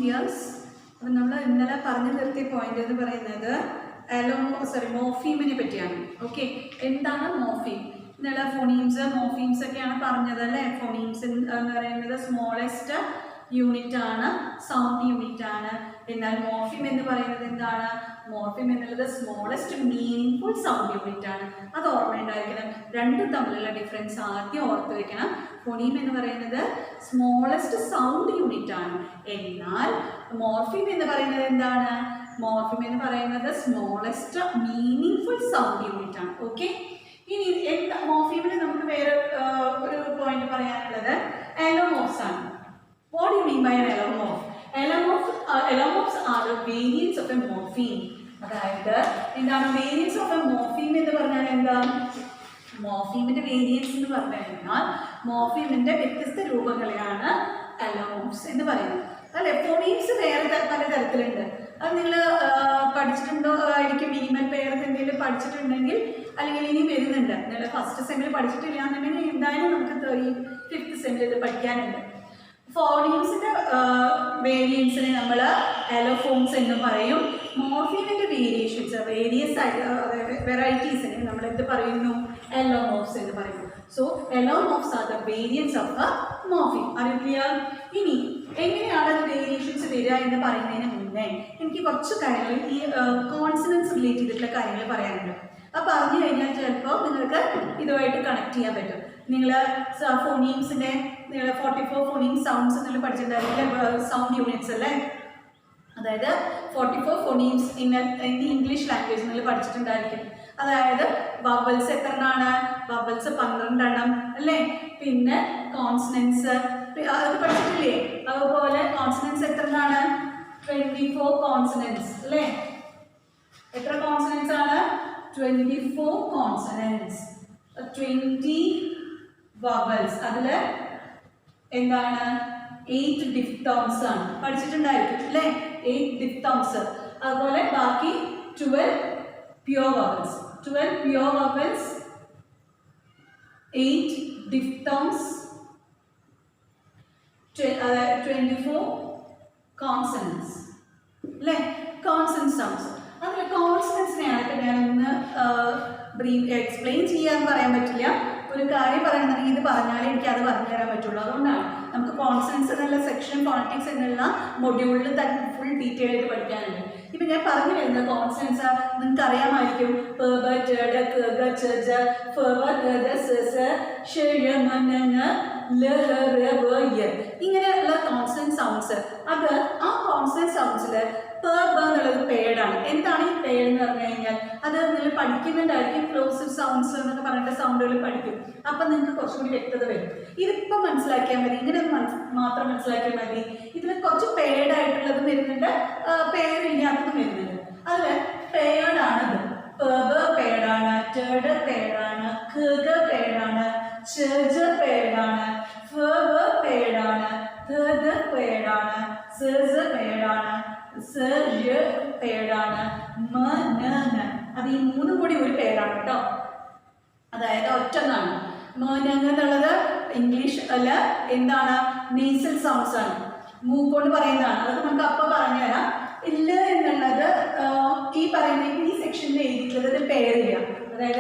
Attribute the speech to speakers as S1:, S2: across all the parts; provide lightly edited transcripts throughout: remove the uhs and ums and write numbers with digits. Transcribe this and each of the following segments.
S1: Yes. അപ്പം നമ്മൾ ഇന്നലെ പറഞ്ഞു നിർത്തിയ പോയിന്റ് എന്ന് പറയുന്നത് മോർഫീമിനെ പറ്റിയാണ്. ഓക്കെ, എന്താണ് മോർഫീം? ഇന്നലെ ഫോണീംസ് മോർഫീംസ് ഒക്കെയാണ് പറഞ്ഞത് അല്ലേ. ഫോണീംസ് എന്ന് പറയുന്നത് സ്മോളസ്റ്റ് യൂണിറ്റ് ആണ്, സൗണ്ട് യൂണിറ്റ് ആണ്. എന്നാൽ മോർഫീം എന്ന് പറയുന്നത് എന്താണ്? മോർഫീം എന്നുള്ളത് സ്മോളസ്റ്റ് മീനിങ്ഫുൾ സൗണ്ട് യൂണിറ്റ് ആണ്. അത് ഓർമ്മയുണ്ടായിരിക്കണം. രണ്ടും തമ്മിലുള്ള ഡിഫറൻസ് ആദ്യം ഓർത്ത് വെക്കണം. ഫോണീം എന്ന് പറയുന്നത് സ്മോളസ്റ്റ് സൗണ്ട് യൂണിറ്റ് ആണ്. എന്നാൽ മോർഫീം എന്ന് പറയുന്നത് എന്താണ്? മോർഫീം എന്ന് പറയുന്നത് സ്മോളസ്റ്റ് മീനിങ്ഫുൾ സൗണ്ട് യൂണിറ്റ് ആണ്. ഓക്കെ, ഇനി മോർഫീമിന് നമുക്ക് വേറെ ഒരു പോയിന്റ് പറയാനുള്ളത് അലോമോർഫ്സ് ആണ്. What do you mean by an allomorph? Allomorphs are the variants of a morpheme. അതായത് എന്താണ് വേരിയൻസ് ഓഫ് എ മോർഫീം എന്ന് പറഞ്ഞാൽ എന്താ? മോർഫീമിന്റെ വേരിയൻസ് എന്ന് പറഞ്ഞു കഴിഞ്ഞാൽ മോർഫീമിന്റെ വ്യത്യസ്ത രൂപങ്ങളെയാണ് അലോമോർഫ്സ് എന്ന് പറയുന്നത്. അല്ലെ, ഫോണീംസ് വേറെ പലതരത്തിലുണ്ട്. അത് നിങ്ങൾ പഠിച്ചിട്ടുണ്ടോ ആയിരിക്കും. മിനിമൽ പെയർസ് എന്തെങ്കിലും പഠിച്ചിട്ടുണ്ടെങ്കിൽ അല്ലെങ്കിൽ ഇനി വരുന്നുണ്ട്. നിങ്ങൾ ഫസ്റ്റ് സെമ്മിൽ പഠിച്ചിട്ടില്ല എന്നുണ്ടെങ്കിൽ എന്തായാലും നമുക്ക് 5th സെമ്മിൽ ഇത് പഠിക്കാനുണ്ട്. ഫോണീംസിന്റെ വേരിയൻസിനെ നമ്മൾ അലോഫോൺസ് എന്ന് പറയും. മോർഫീമിന്റെ വേരിയേഷൻസ് വെറൈറ്റീസിനെ നമ്മൾ എന്ത് പറയുന്നു? അലോമോർഫ്സ് എന്ന് പറയുന്നു. So allomorphs are the variants of a morpheme. അറിയില്ല. ഇനി എങ്ങനെയാണ് അത് വേരിയേഷൻസ് വരിക എന്ന് പറയുന്നതിന് മുന്നേ എനിക്ക് കുറച്ച് കാര്യങ്ങൾ ഈ കോൺസണൻസ് റിലേറ്റ് ചെയ്തിട്ടുള്ള കാര്യങ്ങൾ പറയാനുണ്ട്. അത് പറഞ്ഞു കഴിഞ്ഞാൽ ചിലപ്പോൾ നിങ്ങൾക്ക് ഇതുമായിട്ട് കണക്ട് ചെയ്യാൻ പറ്റും. നിങ്ങൾ ഫോണീംസിൻ്റെ 44 ഫോണീം സൗണ്ട്സ് നിങ്ങൾ പഠിച്ചിട്ടുണ്ടായിരിക്കില്ല, സൗണ്ട് യൂണിറ്റ്സ് അല്ലേ. അതായത് 44 ഫോണീംസ് ഇൻ ഇംഗ്ലീഷ് ലാംഗ്വേജ് നിങ്ങൾ പഠിച്ചിട്ടുണ്ടായിരിക്കും. അതായത് വവൽസ് എത്ര എണ്ണമാണ്? വവൽസ് 12 എണ്ണം അല്ലേ. പിന്നെ കോൺസണൻസ് അത് പഠിച്ചിട്ടില്ലേ? അതുപോലെ കോൺസണൻസ് എത്ര എണ്ണമാണ്? 24 കോൺസണൻസ് അല്ലേ. എത്ര കോൺസണൻസ് ആണ്? 24 കോൺസണൻസ്, 20 വവൽസ്. അതിൽ എന്താണ്? 8 ഡിഫ്തോങ്സ് ആണ് പഠിച്ചിട്ടുണ്ടായിരിക്കും അല്ലേ. 8 ഡിഫ്തോങ്സ്. അതുപോലെ ബാക്കി 12 pure vowels. 12 pure vowels, 8 diphthongs, 24 consonants അല്ലേ. Consonants sounds. അതിൽ കോൺസണൻസിനെയാണ് ഞാനൊന്ന് എക്സ്പ്ലെയിൻ ചെയ്യാൻ പറയാൻ പറ്റില്ല. ഒരു കാര്യം പറയണമെന്നുണ്ടെങ്കിൽ ഇത് പറഞ്ഞാലേ എനിക്ക് അത് പറഞ്ഞു തരാൻ പറ്റുള്ളൂ. അതുകൊണ്ടാണ് നമുക്ക് കോൺസണൻസ് എന്നുള്ള സെക്ഷൻ ഫോണറ്റിക്സ് എന്നുള്ള മൊഡ്യൂളിൽ തന്നെ ഫുൾ ഡീറ്റെയിൽ ആയിട്ട് പഠിക്കാനുണ്ട്. ഇപ്പം ഞാൻ പറഞ്ഞു വരുന്നത് കോൺസണൻസ് നിങ്ങൾക്ക് അറിയാമായിരിക്കും. ഇങ്ങനെയുള്ള കോൺസണൻറ്റ് സൗണ്ട്സ്. അത് ആ കോൺസണൻറ്റ് സൗണ്ട്സിൽ എന്നുള്ളത് പേഡാണ്. എന്താണ് ഈ പേഡ് എന്ന് പറഞ്ഞു കഴിഞ്ഞാൽ അത് നിങ്ങൾ പഠിക്കുന്നുണ്ടായിരിക്കും. ക്ലോസീവ് സൗണ്ട്സ് എന്നൊക്കെ പറഞ്ഞിട്ട് സൗണ്ടുകൾ പഠിക്കും. അപ്പം നിങ്ങൾക്ക് കുറച്ചുകൂടി വ്യക്തത വരും. ഇതിപ്പം മനസ്സിലാക്കിയാൽ മതി. ഇങ്ങനെ മാത്രം മനസ്സിലാക്കിയാൽ മതി. ഇതിൽ കുറച്ച് പേഡായിട്ടുള്ളതും വരുന്നുണ്ട്, പേരില്ലാത്തതും വരുന്നുണ്ട്. അതിൽ പേഡാണത്. പേഡാണ്, ടേഡ് പേഡാണ്, പേഡാണ്, ചേജ പേഡാണ്, പേഡാണ്, പേഡാണ്, പേഡാണ്, പേഡാണ്, അത് ഈ 3 കൂടി ഒരു പേരാണ് കേട്ടോ. അതായത് ഒറ്റന്നാണ്. എന്നുള്ളത് ഇംഗ്ലീഷ് അല്ല, എന്താണ്? നേസൽ സൗണ്ട്സ് ആണ്, മൂക്കൊണ്ട് പറയുന്നതാണ്. അതൊക്കെ നമുക്ക് അപ്പം പറഞ്ഞുതരാം. ഇല്ല എന്നുള്ളത് ഈ പറയുന്ന ഈ സെക്ഷനിൽ എഴുതിയിട്ടുള്ളത് പേരില്ല. അതായത്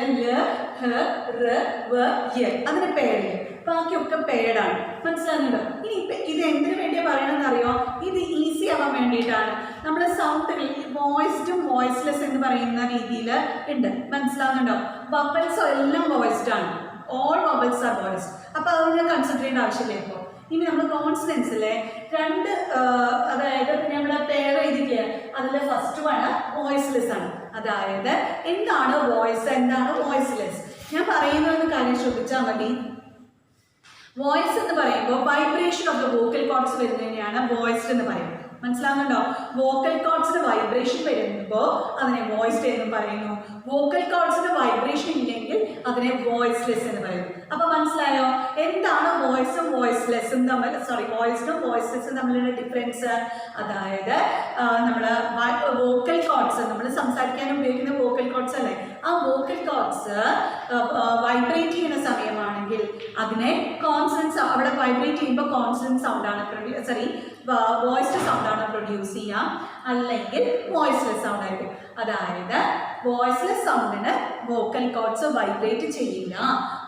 S1: അതിന് പേരില്ല. ബാക്കിയൊക്കെ പേഡാണ്. മനസ്സിലാകുന്നുണ്ടോ? ഇനി ഇത് എന്തിനു വേണ്ടിയാണ് പറയണമെന്ന് അറിയോ? ഇത് ഈസി ആവാൻ വേണ്ടിയിട്ടാണ്. നമ്മുടെ സൗണ്ടുകൾ വോയിസ്ഡും വോയിസ്ലെസ് എന്ന് പറയുന്ന രീതിയിൽ ഉണ്ട്. മനസ്സിലാകുന്നുണ്ടോ? വവൽസ് എല്ലാം വോയിസ്ഡ് ആണ്. All vowels are voiced. അപ്പോൾ അതൊന്നും കൺസിഡർ ചെയ്യേണ്ട ആവശ്യമില്ല. ഇപ്പോൾ ഇനി നമ്മൾ കോൺസണൻസിലെ 2 അതായത് നമ്മൾ പേർ എഴുതിക്കുക. അതിൽ ഫസ്റ്റ് വൺ വോയിസ്ലെസ് ആണ്. അതായത് എന്താണ് വോയിസ്, എന്താണ് വോയിസ്ലെസ്? ഞാൻ പറയുന്നതെന്ന് കാര്യം ശ്രദ്ധിച്ചാൽ മതി. വോയിസ് എന്ന് പറയുമ്പോൾ vibration of the vocal cords വരുന്നതിനെയാണ് വോയിസ്ഡ് എന്ന് പറയുന്നത്. മനസ്സിലാകുന്നുണ്ടോ? വോക്കൽ കോർഡ്സിന് വൈബ്രേഷൻ വരുമ്പോൾ അതിനെ വോയിസ്ഡ് എന്ന് പറയുന്നു. വോക്കൽ കോർഡ്സിന് വൈബ്രേഷൻ ഇല്ലെങ്കിൽ അതിനെ വോയിസ്ലെസ് എന്ന് പറയുന്നു. അപ്പോൾ മനസ്സിലായോ എന്താണ് വോയിസും വോയിസ്ലെസ്സും തമ്മിൽ, വോയിസ്ഡും വോയിസ്ലെസ്സും തമ്മിലുള്ള ഡിഫറൻസ്? അതായത് നമ്മൾ വോക്കൽ കോർഡ്സ്, നമ്മൾ സംസാരിക്കാൻ ഉപയോഗിക്കുന്ന വോക്കൽ കോർഡ്സ് അല്ലേ, ആ വോക്കൽ കോർഡ്സ് വൈബ്രേറ്റ് ചെയ്യുന്ന സമയമാണെങ്കിൽ അതിനെ കോൺസണൻസ്, അവിടെ വൈബ്രേറ്റ് ചെയ്യുമ്പോൾ കോൺസണൻറ്റ് സൗണ്ടാണ് വോയിസ്ഡ് സൗണ്ടാണ് പ്രൊഡ്യൂസ് ചെയ്യാം, അല്ലെങ്കിൽ വോയിസ്ലെസ് സൗണ്ട് ആയിരിക്കും. അതായത് വോയിസ്ലെസ് സൗണ്ടിന് വോക്കൽ കോഡ്സ് വൈബ്രേറ്റ് ചെയ്യില്ല.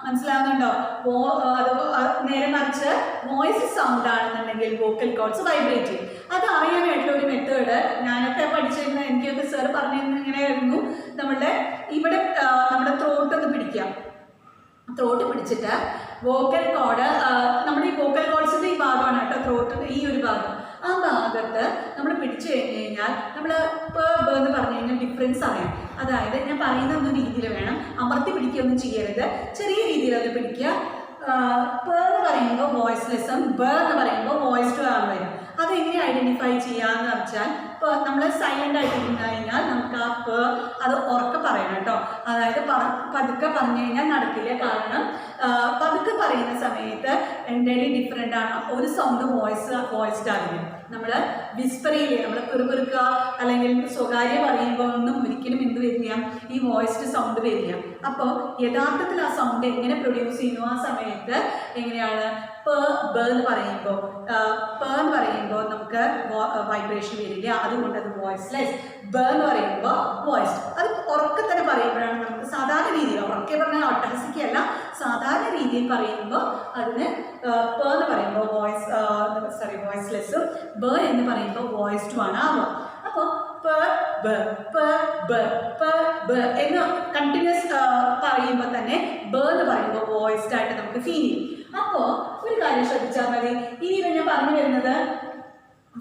S1: മനസ്സിലാവുന്നുണ്ടോ? നേരെ മറിച്ച് വോയിസ് സൗണ്ട് ആണെന്നുണ്ടെങ്കിൽ വോക്കൽ കോഡ്സ് വൈബ്രേറ്റ് ചെയ്യും. അത് അറിയാനായിട്ടുള്ള ഒരു മെത്തേഡ് ഞാനൊക്കെ പഠിച്ചിരുന്ന എനിക്കൊക്കെ സാർ പറഞ്ഞിരുന്ന ഇങ്ങനെയായിരുന്നു. നമ്മുടെ ഇവിടെ നമ്മുടെ ത്രോട്ട് ഒന്ന് പിടിക്കാം. ത്രോട്ട് പിടിച്ചിട്ട് വോക്കൽ കോഡ്, നമ്മുടെ ഈ വോക്കൽ കോഡ്സിൻ്റെ ഈ ഭാഗമാണ് കേട്ടോ ത്രോട്ടിൻ്റെ ഈ ഒരു ഭാഗം. ആ ഭാഗത്ത് നമ്മൾ പിടിച്ചു കഴിഞ്ഞ് കഴിഞ്ഞാൽ നമ്മൾ എന്ന് പറഞ്ഞു കഴിഞ്ഞാൽ ഡിഫറൻസ് അറിയാം. അതായത് ഞാൻ പറയുന്ന ഒന്നും രീതിയിൽ വേണം, അമർത്തി പിടിക്കുകയൊന്നും ചെയ്യരുത്, ചെറിയ രീതിയിൽ അത് പിടിക്കുക. എന്ന് പറയുമ്പോൾ വോയിസ്ലെസ്സും എന്ന് പറയുമ്പോൾ വോയിസ് ടു ആണ് വരും. അതെങ്ങനെ ഐഡൻറ്റിഫൈ ചെയ്യാമെന്ന് വെച്ചാൽ, ഇപ്പോൾ നമ്മൾ സൈലൻ്റ് ആയിട്ട് ഇരുന്ന് കഴിഞ്ഞാൽ നമുക്ക് ആ അത് ഉറക്കെ പറയണം കേട്ടോ. അതായത് പതുക്കെ പറഞ്ഞു കഴിഞ്ഞാൽ നടക്കില്ല. കാരണം പതുക്കെ പറയുന്ന സമയത്ത് എൻ്റെലി ഡിഫറെൻ്റ് ആണ്. ഒരു സൗണ്ട് വോയിസ്ഡ് ആകില്ല. നമ്മൾ വിസ്പറിയില്ലേ, നമ്മൾ പെറുപെറുക്കുക അല്ലെങ്കിൽ സ്വകാര്യം പറയുമ്പോൾ ഒന്നും ഒരിക്കലും എന്ത് വരില്ല, ഈ വോയിസ്ഡ് സൗണ്ട് വരില്ല. അപ്പോൾ യഥാർത്ഥത്തിൽ ആ സൗണ്ട് എങ്ങനെ പ്രൊഡ്യൂസ് ചെയ്യുന്നു, ആ സമയത്ത് എങ്ങനെയാണ് എന്ന് പറയുമ്പോൾ നമുക്ക് വൈബ്രേഷൻ വരില്ല. അതുകൊണ്ട് അത് വോയിസ്ലെസ്. എന്ന് പറയുമ്പോൾ വോയിസ്ഡ്. അത് ഉറക്കെ തന്നെ പറയുമ്പോഴാണ് നമുക്ക് സാധാരണ രീതിയിൽ, ഉറക്കെ പറഞ്ഞാൽ ഒട്ടഹസിക്കല്ല, സാധാരണ രീതിയിൽ പറയുമ്പോൾ അതിന് എന്ന് പറയുമ്പോൾ വോയിസ്ലെസ്സും എന്ന് പറയുമ്പോൾ വോയിസ്ഡും ആണ് ആവുക. അപ്പോൾ എന്ന് കണ്ടിന്യൂസ് പറയുമ്പോൾ തന്നെ എന്ന് പറയുമ്പോൾ വോയിസ്ഡ് ആയിട്ട് നമുക്ക് ഫീൽ ചെയ്യും. അപ്പോൾ ഒരു കാര്യം ശ്രദ്ധിച്ചാൽ മതി. ഇനി ഞാൻ പറഞ്ഞു വരുന്നത്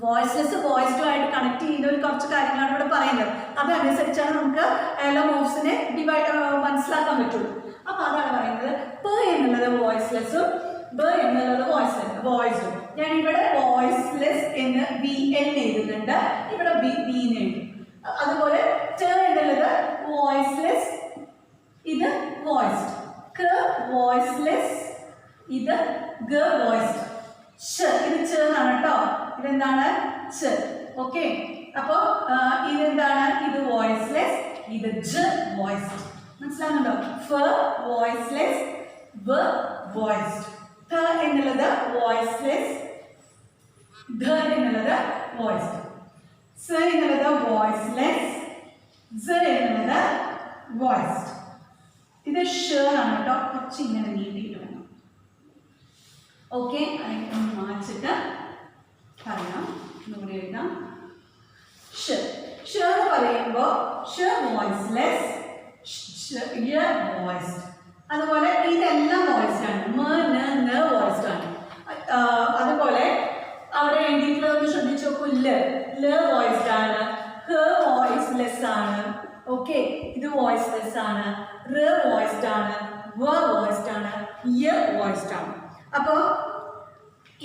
S1: വോയിസ്ലെസ് വോയിസ്ഡും ആയിട്ട് കണക്ട് ചെയ്യുന്ന ഒരു കുറച്ച് കാര്യങ്ങളാണ് ഇവിടെ പറയുന്നത്. അതനുസരിച്ചാണ് നമുക്ക് എലോമോർഫ്സിനെ മനസ്സിലാക്കാൻ പറ്റുള്ളൂ. അപ്പോൾ അതാണ് പറയുന്നത്. എന്നുള്ളത് വോയിസ്ലെസ്സും എന്നുള്ളത് വോയിസ്ഡും. ഞാൻ ഇവിടെ വോയിസ്ലെസ് എന്ന് VL എഴുതുന്നുണ്ട്, ഇവിടെ B എഴുതും. അതുപോലെ എന്നുള്ളത് വോയിസ്ലെസ്, ഇത് വോയിസ്ഡ്. വോയിസ്ലെസ്, ഇത് വോയിസ്ഡ്. ഇത് എന്നാണ് കേട്ടോ. ഇതെന്താണ്? ഓക്കെ. അപ്പോൾ ഇതെന്താണ്? ഇത് വോയിസ്ലെസ്, ഇത് വോയിസ്ഡ്. മനസ്സിലാകുന്നുണ്ടോ? Voiceless, voiced. എന്നുള്ളത് വോയിസ്ലെസ്, എന്നുള്ളത് വോയിസ്ഡ്. എന്നുള്ളത് വോയിസ്ലെസ്, എന്നുള്ളത് വോയിസ്ഡ്. ഇത് ആണ് കേട്ടോ. കുറച്ച് ഇങ്ങനെ നീട്ടിയിട്ട് വേണം. ഓക്കെ, അതിന് മാറ്റിട്ട് പറയാം. ഒന്നുകൂടി എഴുതാം. എന്ന് പറയുമ്പോൾ വോയിസ്ലെസ്, വോയിസ്ഡ്. അതുപോലെ ഇതെല്ലാം വോയിസ്ഡ് ആണ്. വോയിസ്ഡ് ആണ്. അതുപോലെ അവിടെ എഴുതിയിട്ടുള്ളതൊന്ന് ശ്രദ്ധിച്ചു നോക്കൂ. വോയിസ്ഡ് ആണ്, വോയിസ്ലെസ് ആണ്. ഓക്കെ, ഇത് വോയിസ്ലെസ് ആണ്, വോയിസ്ഡ് ആണ്, വോയിസ്ഡ് ആണ്, വോയിസ്ഡ് ആണ്. അപ്പോൾ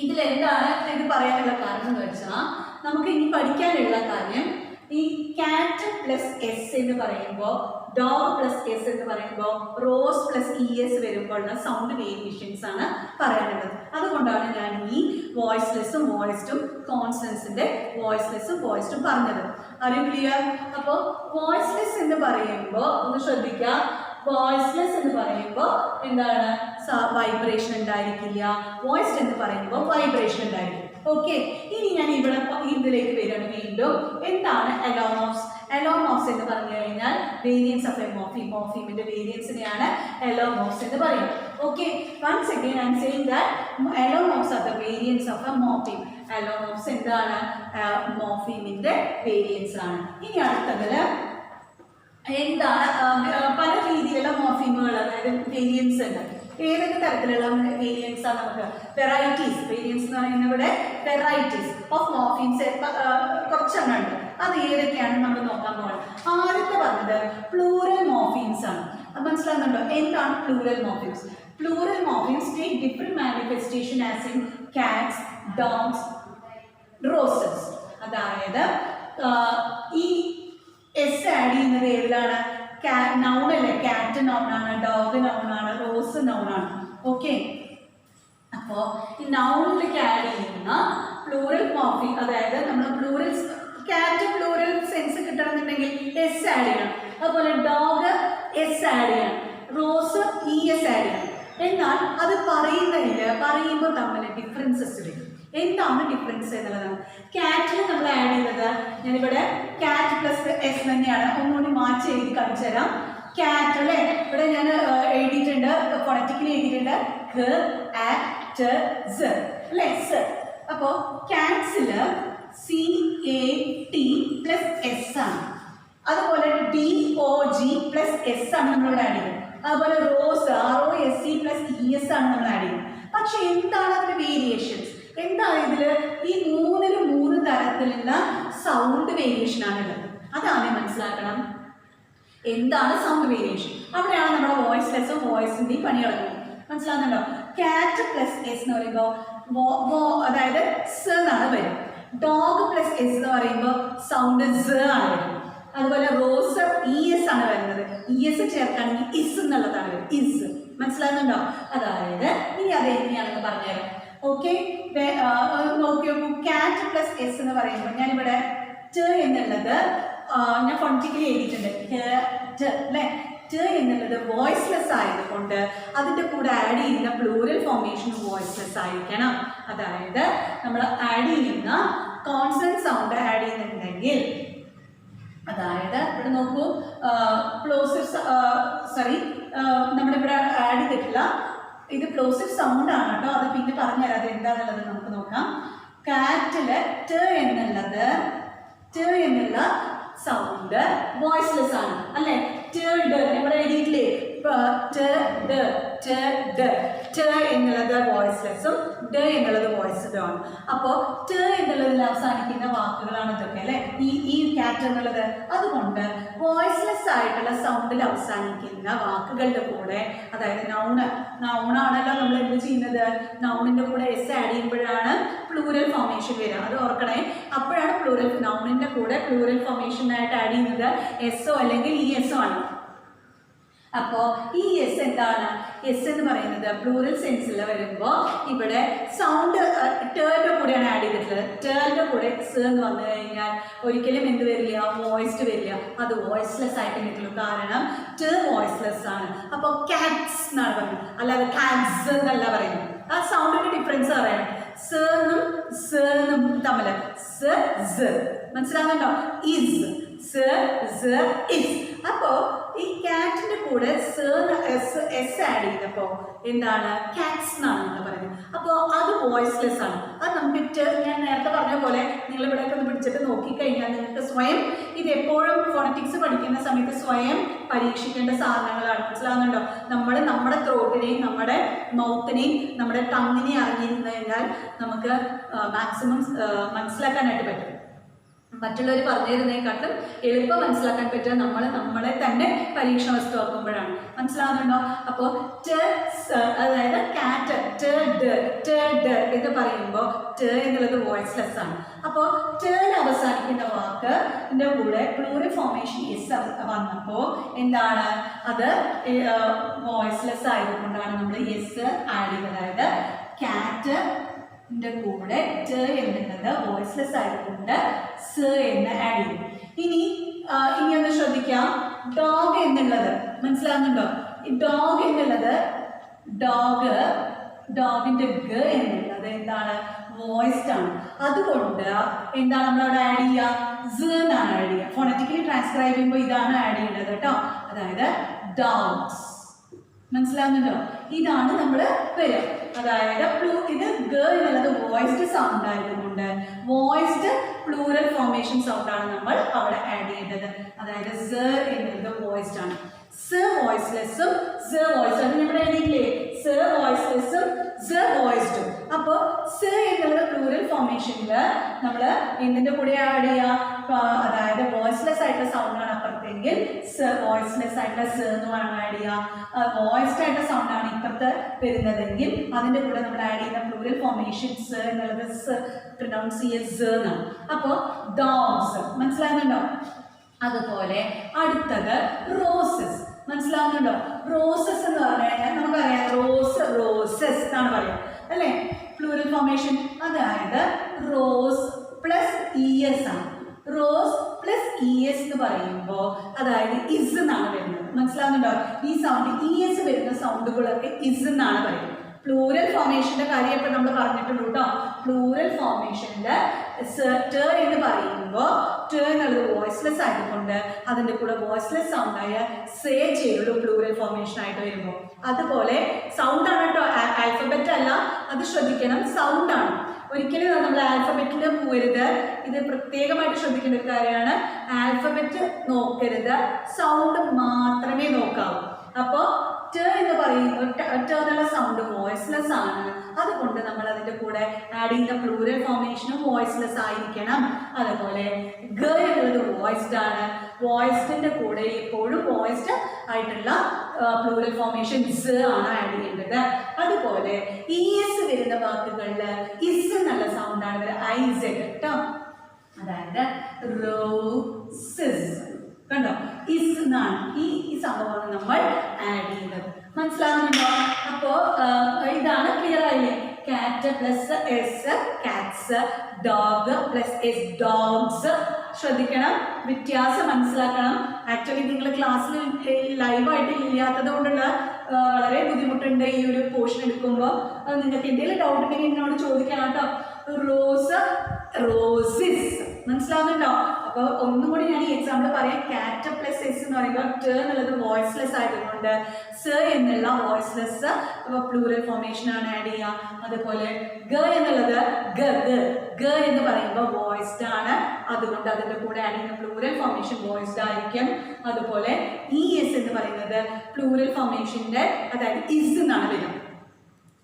S1: ഇതിലെന്താണ് ഇത് പറയാനുള്ള കാരണം എന്ന് വെച്ചാൽ, നമുക്ക് ഇനി പഠിക്കാനുള്ള കാര്യം ഈ കാറ്റ് പ്ലസ് എസ് എന്ന് പറയുമ്പോൾ, ഡോഗ് പ്ലസ് എസ് എന്ന് പറയുമ്പോൾ, റോസ് പ്ലസ് ES വരുമ്പോഴുള്ള സൗണ്ട് വേരിയേഷൻസ് ആണ് പറയാനുള്ളത്. അതുകൊണ്ടാണ് ഞാൻ ഈ വോയിസ്ലെസ്സും വോയിസ്ഡും കോൺസണൻസിന്റെ വോയിസ്ലെസ്സും വോയിസ്ഡും പറഞ്ഞത്. അറിയോ? ക്ലിയർ? അപ്പോൾ വോയിസ്ലെസ് എന്ന് പറയുമ്പോൾ ഒന്ന് ശ്രദ്ധിക്കുക. വോയിസ്ലെസ് എന്ന് പറയുമ്പോൾ എന്താണ്? വൈബ്രേഷൻ ഉണ്ടായിരിക്കില്ല. വോയിസ്ഡ് എന്ന് പറയുമ്പോൾ വൈബ്രേഷൻ ഉണ്ടായിരിക്കും. ഓക്കെ, ഇനി ഞാൻ ഇതിലേക്ക് വരികയാണ് വീണ്ടും. എന്താണ് എലോമോർഫ്സ്? എലോമോർഫ്സ് എന്ന് പറഞ്ഞു കഴിഞ്ഞാൽ വേരിയൻസ് ഓഫ് എ മോർഫീം. മോർഫീമിന്റെ വേരിയൻസിനെയാണ് എലോമോർഫ്സ് എന്ന് പറയുന്നത്. Okay, once again I am saying that allomorphs are the variants of a morpheme. Allomorphs എന്താണ്? മോർഫീമിന്റെ വേരിയൻസ് ആണ്. ഇനി അടുത്തതില് എന്താണ്? പല രീതിയിലുള്ള മോർഫീമുകൾ, അതായത് വേരിയൻസ് ഉണ്ട്. ഏതൊക്കെ തരത്തിലുള്ള വേരിയൻസ് ആണ്? നമുക്ക് വെറൈറ്റീസ്. വേരിയൻസ് എന്ന് പറയുന്നത് ഇവിടെ വെറൈറ്റീസ് ഓഫ് മോർഫീംസ് കുറച്ചെണ്ണം ഉണ്ട്. അത് ഏതൊക്കെയാണ് നമ്മൾ നോക്കാൻ പോകുന്നത്. ആദ്യത്തെ പറഞ്ഞത് പ്ലൂറൽ മോർഫീംസ് ആണ്. അത് മനസ്സിലാകുന്നുണ്ടോ? എന്താണ് plural morphemes? Plural morphemes take different manifestation as in Katz, dogs, roses. അതായത് ഈ എസ് ആഡ് ചെയ്യുന്നത് ഏതിലാണ്? നൗൺ അല്ലേ? കാറ്റ് നൗണാണ്, ഡോഗ് നൗണാണ്, റോസ് നൗണാണ്. ഓക്കെ, അപ്പോൾ ഈ നൗണിലേക്ക് ആഡ് ചെയ്യുന്ന പ്ലൂറൽ മോർഫീം, അതായത് നമ്മൾ പ്ലൂറൽ കാറ്റ് പ്ലൂറൽ സെൻസ് കിട്ടണമെന്നുണ്ടെങ്കിൽ എസ് ആഡ് ചെയ്യണം. അതുപോലെ ഡോഗ് എസ് ആഡ് ചെയ്യണം, റോസ് ES ആഡ് ചെയ്യണം. എന്നാൽ അത് പറയുമ്പോൾ തമ്മിൽ ഡിഫറൻസസ് വരും. എന്താണ് ഡിഫറൻസ് എന്നുള്ളതാണ്. കാറ്റിൽ നമ്മൾ ആഡ് ചെയ്തത് എസ് തന്നെയാണ്. ഒന്നുകൂടി മാറ്റി എഴുതി കാണിച്ചു തരാം. കാറ്റ് അല്ലേ, ഇവിടെ ഞാൻ എഴുതിയിട്ടുണ്ട്, ഫോണറ്റിക്കലി എഴുതിയിട്ടുണ്ട് അല്ലേ സ്. അപ്പോൾ കാറ്റ്സില് CAT+S ആണ്. അതുപോലെ DOG പ്ലസ് എസ് ആണ് നമ്മളിവിടെ ആഡ് ചെയ്യുന്നത്. അതുപോലെ റോസ് ROSE+ES ആണ് നമ്മൾ ആഡ് ചെയ്യുന്നത്. പക്ഷെ എന്താണ് അതിന്റെ വേരിയേഷൻസ്? എന്താണ് ഇതിൽ? ഈ മൂന്നിലും 3 തരത്തിലുള്ള സൗണ്ട് വേരിയേഷൻ ആണുള്ളത്. അതാദ്യം മനസ്സിലാക്കണം. എന്താണ് സൗണ്ട് വേരിയേഷൻ? അവിടെയാണ് നമ്മുടെ വോയിസ്ലെസ്സും വോയിസിന്റെയും പണി കിടക്കുന്നത്. മനസ്സിലാകുന്നുണ്ടോ? CAT+S എന്ന് പറയുമ്പോൾ അതായത് സ് എന്നാണ് വരും. ഡോഗ് പ്ലസ് എസ് എന്ന് പറയുമ്പോൾ സൗണ്ട് Z ആണ് വരുന്നത്. അതുപോലെ റോസ് ES ആണ് വരുന്നത്. ES ചേർക്കുകയാണെങ്കിൽ ഇസ് എന്നുള്ളതാണ് വരുന്നത്. ഇസ് മനസ്സിലാകുന്നുണ്ടോ? അതായത് ഇനി അത് എങ്ങനെയാണെന്ന് പറഞ്ഞുതരാം. ഓക്കെ, നോക്കി നോക്കൂ. CAT+S എന്ന് പറയുമ്പോൾ ഞാനിവിടെ ട് എന്നുള്ളത് ഞാൻ ഫോണറ്റിക്കലി എഴുതിയിട്ടുണ്ട് അല്ലേ. ട് എന്നുള്ളത് വോയിസ്ലെസ് ആയതുകൊണ്ട് അതിൻ്റെ കൂടെ ആഡ് ചെയ്യുന്ന പ്ലൂറൽ ഫോർമേഷൻ വോയിസ്ലെസ് ആയിരിക്കണം. അതായത് നമ്മൾ ആഡ് ചെയ്യുന്ന കോൺസണന്റ് സൗണ്ട് ആഡ് ചെയ്യുന്നുണ്ടെങ്കിൽ, അതായത് ഇവിടെ നോക്കൂ, നമ്മളിവിടെ ആഡ് ചെയ്തിട്ടില്ല, ഇത് പ്ലോസീവ് സൗണ്ട് ആണ് കേട്ടോ. അത് പിന്നെ പറഞ്ഞുതരാം അത് എന്താണെന്നുള്ളത് നമുക്ക് നോക്കാം. കാറ്റില് ട് എന്നുള്ള സൗണ്ട് വോയിസ്ലെസ് ആണ് അല്ലേ. ഇവിടെ എഴുതിയിട്ടില്ലേ എന്നുള്ളത് വോയിസ്ലെസ്സും ഡ എന്നുള്ളത് വോയിസ്ഡും ആണ്. അപ്പോൾ ട് എന്നുള്ളതിൽ അവസാനിക്കുന്ന വാക്കുകളാണ് ഇതൊക്കെ അല്ലേ, ഈ കാറ്റ് എന്നുള്ളത്. അതുകൊണ്ട് വോയിസ്ലെസ് ആയിട്ടുള്ള സൗണ്ടിൽ അവസാനിക്കുന്ന വാക്കുകളുടെ കൂടെ, അതായത് നൗണാണല്ലോ നമ്മൾ എന്ത് ചെയ്യുന്നത്, നൗണിൻ്റെ കൂടെ എസ് ആഡ് ചെയ്യുമ്പോഴാണ് പ്ലൂറൽ ഫോർമേഷൻ വരിക. അത് ഓർക്കണേ. അപ്പോഴാണ് നൗണിൻ്റെ കൂടെ പ്ലൂറൽ ഫോർമേഷനായിട്ട് ആഡ് ചെയ്യുന്നത് എസ്ഒ അല്ലെങ്കിൽ ESO ആണ്. അപ്പോൾ ഈ എസ് എന്താണ്? എസ് എന്ന് പറയുന്നത് പ്ലൂറൽ സെൻസിൽ വരുമ്പോൾ ഇവിടെ സൗണ്ട് ടേറിൻ്റെ കൂടെയാണ് ആഡ് ചെയ്തിട്ടുള്ളത്. ടേറിൻ്റെ കൂടെ എസ് എന്ന് വന്നു കഴിഞ്ഞാൽ ഒരിക്കലും എന്ത് വരില്ല, വോയിസ്ഡ് വരില്ല. അത് വോയിസ്ലെസ് ആയിട്ട് നിൽക്കുള്ളൂ. കാരണം ട് വോയിസ്ലെസ് ആണ്. അപ്പോൾ കാറ്റ്സ് എന്നാണ് പറയുന്നത്, അല്ലാതെ കാറ്റ്സ് എന്നല്ല പറയുന്നത്. ആ സൗണ്ടിൻ്റെ ഡിഫറൻസ് അറിയണം. സന്നും തമ്മിൽ മനസ്സിലാകുന്നുണ്ടോ? ഇസ് അപ്പോൾ ഈ കാറ്റിന്റെ കൂടെ എസ് ആഡ് ചെയ്തപ്പോൾ എന്താണ്? കാറ്റ്സ് എന്നാണ് നമ്മൾ പറയുന്നത്. അപ്പോൾ അത് വോയിസ്ലെസ് ആണ്. അത് നമുക്ക് ഞാൻ നേരത്തെ പറഞ്ഞ പോലെ നിങ്ങൾ ഇവിടെ ഒന്ന് പിടിച്ചിട്ട് നോക്കിക്കഴിഞ്ഞാൽ നിങ്ങൾക്ക് സ്വയം ഇത് എപ്പോഴും ഫോണറ്റിക്സ് പഠിക്കുന്ന സമയത്ത് സ്വയം പരീക്ഷിക്കേണ്ട സാധനങ്ങളാണ്. മനസ്സിലാകുന്നുണ്ടോ? നമ്മുടെ ത്രോട്ടിനെയും നമ്മുടെ മൗത്തിനെയും നമ്മുടെ ടങ്ങിനെയും അറിഞ്ഞിരുന്നു കഴിഞ്ഞാൽ നമുക്ക് മാക്സിമം മനസ്സിലാക്കാനായിട്ട് പറ്റും. മറ്റുള്ളവർ പറഞ്ഞു തരുന്നതിനെക്കാട്ടും എളുപ്പം മനസ്സിലാക്കാൻ പറ്റുക നമ്മളെ തന്നെ പരീക്ഷണ വസ്തുവാക്കുമ്പോഴാണ്. മനസ്സിലാകുന്നുണ്ടോ? അപ്പോൾ അതായത് കാറ്റ് എന്ന് പറയുമ്പോൾ ട് എന്നുള്ളത് വോയിസ്ലെസ് ആണ്. അപ്പോൾ ടേൽ അവസാനിക്കുന്ന വാക്കിൻ്റെ കൂടെ പ്ലൂറൽ ഫോർമേഷൻ എസ് വന്നപ്പോൾ എന്താണ്? അത് വോയിസ്ലെസ് ആയതുകൊണ്ടാണ് നമ്മൾ എസ് ആഡ് ചെയ്തത്. അതായത് കാറ്റ് കൂടെ ട് എന്നുള്ളത് വോയിസ്ലെസ് ആയതുകൊണ്ട് സ് എന്ന് ആഡ് ചെയ്യും. ഇനി ഒന്ന് ശ്രദ്ധിക്കാം. ഡോഗ് എന്നുള്ളത് മനസ്സിലാകുന്നുണ്ടോ? ഈ ഡോഗ് എന്നുള്ളത് ഡോഗിന്റെ ഗ എന്നുള്ളത് എന്താണ്? വോയിസ്ഡ് ആണ്. അതുകൊണ്ട് എന്താണ് നമ്മളവിടെ ആഡ് ചെയ്യുക? സ് എന്നാണ് ആഡ് ചെയ്യുക. ഫോണറ്റിക്കലി ട്രാൻസ്ക്രൈബ് ചെയ്യുമ്പോൾ ഇതാണ് ആഡ് ചെയ്യുന്നത് കേട്ടോ. അതായത് ഡോഗ്സ്. മനസ്സിലാകുന്നുണ്ടോ? ഇതാണ് നമ്മൾ വരിക. അതായത് ഇത് ഗ എന്നുള്ളത് വോയിസ്ഡ് സൗണ്ട് ആയതുകൊണ്ട് വോയിസ്ഡ് പ്ലൂറൽ ഫോർമേഷൻ സൗണ്ട് ആണ് നമ്മൾ അവിടെ ആഡ് ചെയ്യേണ്ടത്. അതായത് സ എന്നുള്ളത് വോയിസ്ഡ് ആണ്. സ വോയിസ്ലെസ്സും സ വോയിസ്ഡ് ആണ്. നമ്മുടെ എഴുതിയില്ലേ? സ വോയിസ്ലെസ്സും സ വോയിസ്ഡും. അപ്പോൾ സ എന്നുള്ള പ്ലൂറൽ ഫോർമേഷനിൽ നമ്മൾ എന്തിൻ്റെ കൂടെ ആഡ് ചെയ്യുക? അതായത് വോയിസ്ലെസ് ആയിട്ടുള്ള സൗണ്ടാണ് അപ്പുറത്തെങ്കിൽ വോയിസ്ലെസ് ആയിട്ടുള്ള സ എന്ന് വേണം ആഡ് ചെയ്യുക. വോയിസ്ഡ് ആയിട്ടുള്ള സൗണ്ടാണ് ഇപ്പുറത്ത് വരുന്നതെങ്കിൽ അതിൻ്റെ കൂടെ നമ്മൾ ആഡ് ചെയ്യുന്ന പ്ലൂറൽ ഫോർമേഷൻ സ എന്നുള്ളത് പ്രൊനൗൺസ് ചെയ്യുക സ എന്നാണ്. അപ്പോൾ ഡോഗ്സ്. മനസ്സിലാകുന്നുണ്ടോ? അതുപോലെ അടുത്തത് റോസസ്. മനസ്സിലാവുന്നുണ്ടോ? റോസസ് എന്ന് പറഞ്ഞു കഴിഞ്ഞാൽ നമുക്കറിയാം റോസസ് എന്നാണ് പറയുക അല്ലേ, പ്ലൂറൽ ഫോർമേഷൻ. അതായത് റോസ് പ്ലസ് ES ആണ്. റോസ് പ്ലസ് ES എന്ന് പറയുമ്പോൾ അതായത് ഇസ് എന്നാണ് വരുന്നത്. മനസ്സിലാവുന്നുണ്ടോ? ഈ സൗണ്ട് ES വരുന്ന സൗണ്ടുകളൊക്കെ ഇസ് എന്നാണ് പറയുന്നത്. പ്ലൂറൽ ഫോർമേഷന്റെ കാര്യം ഇപ്പം നമ്മൾ പറഞ്ഞിട്ടുണ്ട് കേട്ടോ. പ്ലൂറൽ ഫോർമേഷനിൽ ട് എന്ന് പറയുമ്പോൾ ട് എന്നുള്ളത് വോയിസ്ലെസ് വോയിസ്ലെസ് ആയതുകൊണ്ട് അതിൻ്റെ കൂടെ വോയിസ്ലെസ് സൗണ്ടായ സേ ചെയ്യുള്ളൂ പ്ലൂറൽ ഫോർമേഷൻ ആയിട്ട് വരുമ്പോൾ. അതുപോലെ സൗണ്ടാണ് കേട്ടോ, ആൽഫബറ്റ് അല്ല, അത് ശ്രദ്ധിക്കണം, സൗണ്ടാണ്. ഒരിക്കലും നമ്മൾ ആൽഫബറ്റിൽ പോകരുത്. ഇത് പ്രത്യേകമായിട്ട് ശ്രദ്ധിക്കേണ്ട ഒരു കാര്യമാണ്. ആൽഫബറ്റ് നോക്കരുത്, സൗണ്ട് മാത്രമേ നോക്കാവൂ. അപ്പോൾ ട് എന്ന് പറയുമ്പോൾ ട് എന്നുള്ള സൗണ്ട് വോയിസ്ലെസ് ആണ്. അതുകൊണ്ട് നമ്മൾ അതിൻ്റെ കൂടെ ആഡ് ചെയ്യുന്ന പ്ലൂറൽ ഫോർമേഷനും വോയിസ്ലെസ് ആയിരിക്കണം. അതുപോലെ ഗ എന്നുള്ളത് വോയിസ്ഡ് ആണ്. വോയിസ്ഡിൻ്റെ കൂടെ എപ്പോഴും വോയിസ്ഡ് ആയിട്ടുള്ള പ്ലൂറൽ ഫോർമേഷൻസ് ആണ് ആഡ് ചെയ്യേണ്ടത്. അതുപോലെ ഇഎസ് വരുന്ന വാക്കുകളിൽ ഇസ് എന്നുള്ള സൗണ്ടാണ് വരിക, ഐസെഡ് കേട്ടോ. അതായത് റോസസ് കണ്ടോ, ഇസ് എന്നാണ് ഈ സംഭവമാണ് നമ്മൾ ആഡ് ചെയ്യുന്നത്. മനസ്സിലാകുന്നുണ്ടോ? അപ്പോൾ ഇതാണ് ക്ലിയർ ആയില്ലേ? കാറ്റ് plus S Katz, dog plus S dogs. ശ്രദ്ധിക്കണം, വ്യത്യാസം മനസ്സിലാക്കണം. ആക്ച്വലി നിങ്ങൾ ക്ലാസ്സിൽ ലൈവായിട്ട് ഇല്ലാത്തത് കൊണ്ടുള്ള വളരെ ബുദ്ധിമുട്ടുണ്ട് ഈ ഒരു പോർഷൻ എടുക്കുമ്പോൾ. നിങ്ങൾക്ക് എന്തെങ്കിലും ഡൗട്ട് ഉണ്ടെങ്കിൽ എന്നോട് ചോദിക്കണം കേട്ടോ. റോസ് റോസിസ്, മനസ്സിലാവുന്നുണ്ടോ? അപ്പോൾ ഒന്നും കൂടി ഞാൻ ഈ എക്സാമ്പിൾ പറയാം. കാറ്റ് പ്ലസ് എസ് എന്ന് പറയുമ്പോൾ ട് എന്നുള്ളത് വോയിസ്ലെസ് ആയതുകൊണ്ട് സ എന്നുള്ള വോയിസ്ലെസ് പ്ലൂറൽ ഫോർമേഷൻ ആണ് ആഡ് ചെയ്യുക. അതുപോലെ ഗ എന്നുള്ളത് ഗ എന്ന് പറയുമ്പോൾ വോയിസ്ഡ് ആണ്, അതുകൊണ്ട് അതിൻ്റെ കൂടെ ആഡ് ചെയ്യുന്ന പ്ലൂറൽ ഫോർമേഷൻ വോയിസ്ഡ് ആയിരിക്കും. അതുപോലെ ഇ എസ് എന്ന് പറയുന്നത് പ്ലൂറൽ ഫോർമേഷൻ്റെ അതായത് ഇസ് എന്നാണ് വരിക.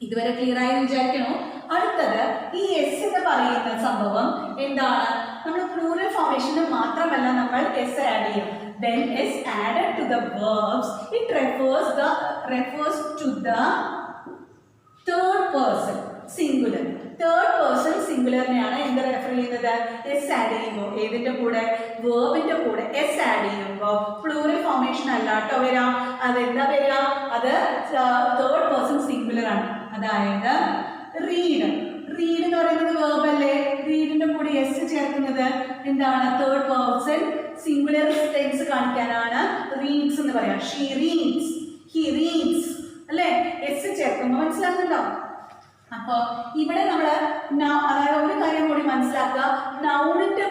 S1: ഇതുവരെ ക്ലിയർ ആയി വിചാരിക്കണോ? അടുത്തത് ഈ എസ് എന്ന് പറയുന്ന സംഭവം എന്താണ്? നമ്മൾ പ്ലൂറൽ ഫോർമേഷന് മാത്രമല്ല നമ്മൾ എസ് ആഡ് ചെയ്യും. When S added to the verbs, it refers to the third person singular. Third person സിംഗുലറിനെയാണ് എന്ത് റെഫർ ചെയ്യുന്നത്? എസ് ആഡ് ചെയ്യുമ്പോൾ. ഏതിൻ്റെ കൂടെ? വേർബിൻ്റെ കൂടെ എസ് ആഡ് ചെയ്യുമ്പോൾ പ്ലൂറൽ ഫോർമേഷൻ അല്ല കേട്ടോ വരാം. അതെന്താ വരിക? അത് തേർഡ് പേഴ്സൺ സിംഗുലർ ആണ്. അതായത് റീഡ് എന്ന് പറയുന്നത് വേർബ് അല്ലേ? റീഡിൻ്റെ കൂടെ എസ് ചേർക്കുന്നത് എന്താണ്? തേർഡ് പേഴ്സൺ സിംഗുലർ ടെൻസ് കാണിക്കാനാണ് റീഡ്സ് എന്ന് പറയാം. ഷീ റീഡ്സ്, ഹി റീഡ്സ് അല്ലേ? എസ് ചേർക്കുമ്പോൾ മനസ്സിലാക്കുന്നുണ്ടോ? അപ്പോൾ ഇവിടെ നമ്മൾ അതായത് ഒരു കാര്യം കൂടി മനസ്സിലാക്കുക. നൗണിൻ്റെ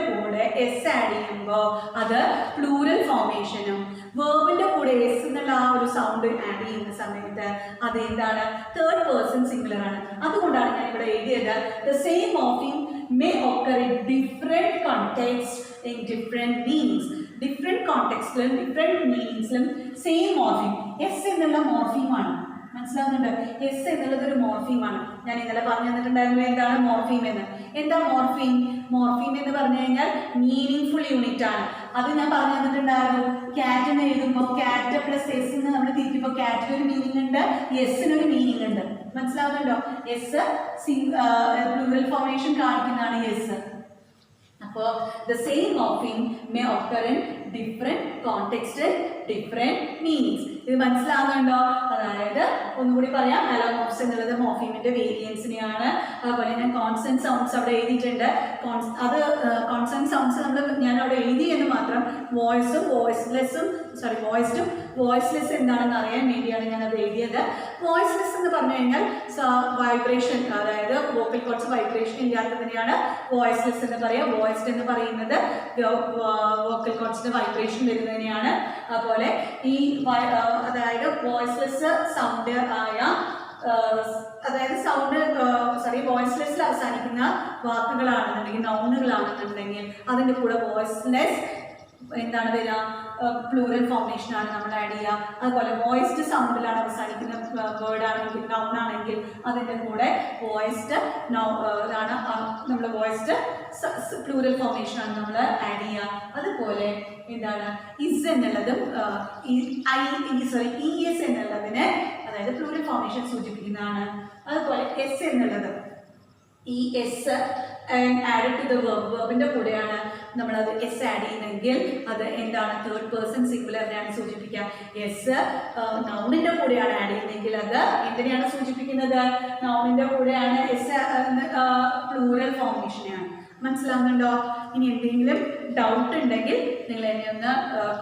S1: കൂടെ എസ് ആഡ് ചെയ്യുമ്പോൾ അത് പ്ലൂറൽ ഫോർമേഷനും വേർബിൻ്റെ കൂടെ എസ് എന്നുള്ള ആ ഒരു സൗണ്ട് ആഡ് ചെയ്യുന്ന സമയത്ത് അത് എന്താണ്? തേർഡ് പേഴ്സൺ സിംഗുലർ ആണ്. അതുകൊണ്ടാണ് ഞാൻ ഇവിടെ എഴുതിയത് the same morpheme may occur in different contexts in different meanings. Different കോണ്ടെക്സ്റ്റിലും ഡിഫറെൻറ്റ് മീനിങ്സിലും സെയിം മോർഫീം. എസ് എന്നുള്ള മോർഫീമാണ്. മനസ്സിലാവുന്നുണ്ട്? എസ് എന്നുള്ളത് ഒരു മോർഫീമാണ്. ഞാൻ ഇന്നലെ പറഞ്ഞു തന്നിട്ടുണ്ടായിരുന്നു എന്താണ് മോർഫീം എന്ന്. എന്താ മോർഫീം? മോർഫീം എന്ന് പറഞ്ഞു കഴിഞ്ഞാൽ മീനിങ് ഫുൾ യൂണിറ്റ് ആണ്. അത് ഞാൻ പറഞ്ഞു തന്നിട്ടുണ്ടായിരുന്നു. കാറ്റ് എന്ന് എഴുതുമ്പോൾ കാറ്റ് പ്ലസ് എസ് എന്ന് നമ്മൾ തിരിക്കുമ്പോൾ കാറ്റിന് ഒരു മീനിങ് ഉണ്ട്, എസിനൊരു മീനിങ് ഉണ്ട്. മനസ്സിലാവുന്നുണ്ടോ? എസ് പ്ലൂറൽ ഫോർമേഷൻ കാണിക്കുന്നതാണ് എസ്. അപ്പോൾ the same morpheme may occur in different context, different meanings. ഇത് മനസ്സിലാവുന്നുണ്ടോ? അതായത് ഒന്നുകൂടി പറയാം. അലോമോർഫ്സ് എന്നുള്ളത് മോർഫീമിന്റെ വേരിയൻസിനെയാണ്. അതുപോലെ ഞാൻ കോൺസണന്റ് സൗണ്ട്സ് അവിടെ എഴുതിയിട്ടുണ്ട്. അത് കോൺസണന്റ് സൗണ്ട്സ് ഞാൻ അവിടെ എഴുതി എന്ന് മാത്രം. വോയിസ്ഡും വോയിസ്ലെസ് എന്താണെന്ന് അറിയാൻ വേണ്ടിയാണ് ഞാൻ അത് എഴുതിയത്. വോയിസ്ലെസ് എന്ന് പറഞ്ഞു കഴിഞ്ഞാൽ വൈബ്രേഷൻ, അതായത് വോക്കൽ കോർഡ്സ് വൈബ്രേഷൻ ഇല്ലാത്തതിനെയാണ് വോയിസ്ലെസ് എന്ന് പറയുക. വോയിസ്ഡ് എന്ന് പറയുന്നത് വോക്കൽ കോർഡ്സിന്റെ വൈബ്രേഷൻ വരുന്നതിനെയാണ്. അതുപോലെ ഈ അതായത് വോയിസ്ലെസ് സൗണ്ട് ആയ വോയിസ്ലെസ്സിൽ അവസാനിക്കുന്ന വാക്കുകളാണെന്നുണ്ടെങ്കിൽ നൗണുകളാണെന്നുണ്ടെങ്കിൽ അതിൻ്റെ കൂടെ വോയിസ്ലെസ് എന്താണ് വരിക? പ്ലൂറൽ ഫോർമേഷൻ ആണ് നമ്മൾ ആഡ് ചെയ്യുക. അതുപോലെ വോയിസ്ഡ് സൗണ്ടിലാണ് അവസാനിക്കുന്ന വേർഡ് ആണെങ്കിൽ നൗൺ ആണെങ്കിൽ അതിൻ്റെ കൂടെ വോയിസ്ഡ് ആണ് നമ്മൾ വോയിസ്ഡ് പ്ലൂറൽ ഫോർമേഷൻ ആണ് നമ്മൾ ആഡ് ചെയ്യുക. അതുപോലെ എന്താണ് ഇസ് എന്നുള്ളതും ഇ എസ് എന്നുള്ളതിന് അതായത് പ്ലൂറൽ ഫോർമേഷൻ സൂചിപ്പിക്കുന്നതാണ്. അതുപോലെ എസ് എന്നുള്ളത് ഈ എസ് ആഡ് ടു ദ വെർബിൻ്റെ കൂടെയാണ് നമ്മളത് എസ് ആഡ് ചെയ്യുന്നെങ്കിൽ അത് എന്താണ്? തേർഡ് പേഴ്സൺ സിംഗുലറിനെയാണ് സൂചിപ്പിക്കുക. എസ് നൗണിൻ്റെ കൂടെയാണ് ആഡ് ചെയ്യുന്നതെങ്കിൽ അത് എന്തിനെയാണ് സൂചിപ്പിക്കുന്നത്? നൗണിൻ്റെ കൂടെയാണ് എസ് പ്ലൂറൽ ഫോർമേഷനെയാണ്. മനസ്സിലാവുന്നുണ്ടോ? ഇനി എന്തെങ്കിലും ഡൗട്ട് ഉണ്ടെങ്കിൽ നിങ്ങൾ എന്നെ ഒന്ന്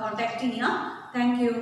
S1: കോൺടാക്ട് ചെയ്യുക. Thank you.